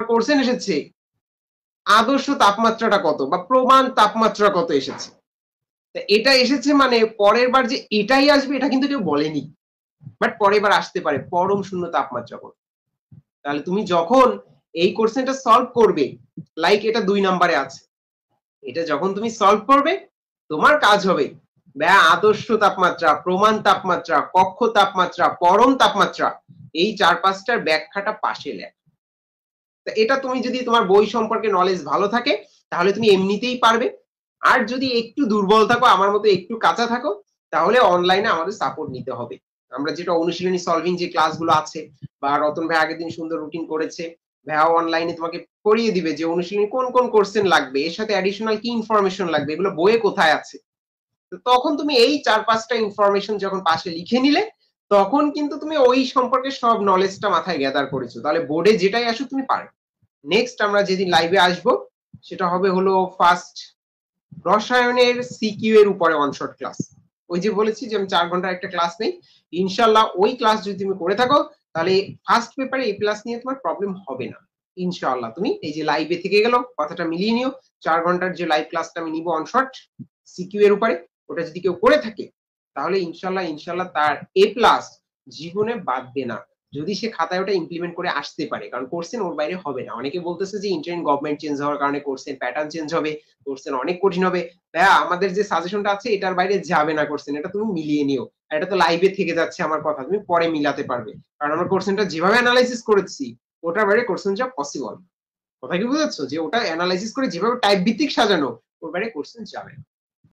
Question এসেছে আদর্শ তাপমাত্রাটা কত বা প্রমাণ তাপমাত্রা কত এসেছে। এটা এসেছে মানে পরের বার যে এটাই আসবে এটা কিন্তু কেউ বলেনি। বাট পরের বার আসতে পারে পরম শূন্য তাপমাত্রা কত। তাহলে তুমি যখন এই কোশ্চেনটা সলভ করবে, লাইক এটা 2 নম্বরে আছে। এটা যখন তুমি সলভ করবে, তোমার কাজ হবে আদর্শ তাপমাত্রা, প্রমাণ তাপমাত্রা, কক্ষ তাপমাত্রা, পরম তাপমাত্রা এই 4-5টার ব্যাখ্যাটা পাশে লেখা। এটা তুমি যদি তোমার বই সম্পর্কে নলেজ ভালো থাকে তাহলে তুমি এমনিতেই পারবে। আর যদি একটু দুর্বল থাকো, আমার মতো একটু কাঁচা থাকো, তাহলে অনলাইনে আমাদের সাপোর্ট নিতে হবে। আমরা যেটা অনুশীলনী সলভিং যে ক্লাসগুলো আছে বা রতন ভাই আগের দিন সুন্দর রুটিন করেছে, ভাইয়া অনলাইনে তোমাকে পড়িয়ে দিবে যে অনুশীলনী কোন কোন কোশ্চেন লাগবে, এর সাথে অ্যাডিশনাল কি ইনফরমেশন লাগবে, এগুলো বইয়ে কোথায় আছে। তো তখন তুমি এই 4-5টা ইনফরমেশন যখন পাশে লিখে নিলে, তখন কিন্তু তুমি ওই সম্পর্কে সব নলেজটা মাথায় গ্যাদার করেছো। তাহলে বোর্ডে যেটাই আসুক তুমি পারবে। নেক্সট আমরা যেদিন লাইভে আসবো সেটা হবে হলো ফার্স্ট রসায়নের সিকিউ এর উপরে ওয়ান শট ক্লাস। ওই যে বলেছি যে আমি 4 ঘন্টার একটা ক্লাস নেই, ইনশাআল্লাহ ওই ক্লাস যদি তুমি করে থাকো তাহলে ফার্স্ট পেপারে এ প্লাস নিয়ে তোমার প্রবলেম হবে না ইনশাআল্লাহ। তুমি এই যে লাইভে থেকে গেল কথাটা মিলিয়ে নিও, 4 ঘন্টার যে লাইভ ক্লাসটা আমি নিব অন শট সিকিউ এর উপরে, ওটা যদি কেউ করে থাকে তাহলে ইনশাআল্লাহ তার এ প্লাস জীবনে বাদবে না, যদি সে খাতায় ওটা ইমপ্লিমেন্ট করে আসতে পারে। কারণ কোর্সেন ওর বাইরে হবে না। অনেকে বলতেছে যে ইন্টারিম গভর্নমেন্ট চেঞ্জ হওয়ার কারণে কোর্সেন প্যাটার্ন চেঞ্জ হবে, কোর্সেন অনেক কঠিন হবে। ভাইয়া আমাদের যে সাজেশনটা আছে এটার বাইরে যাবে না কোর্সেন, এটা তুমি মিলিয়ে নিও। এটা তো লাইভে থেকে যাচ্ছে আমার কথা, তুমি পরে মিলাতে পারবে। কারণ আমরা কোর্সেনটা যেভাবে অ্যানালাইসিস করেছি ওটার বাইরে কোর্সেন যা পসিবল। কথা কি বুঝাচ্ছ যে ওটা অ্যানালাইসিস করে যেভাবে টাইপ ভিত্তিক সাজানো ওর বাইরে কোর্সেন যাবে না।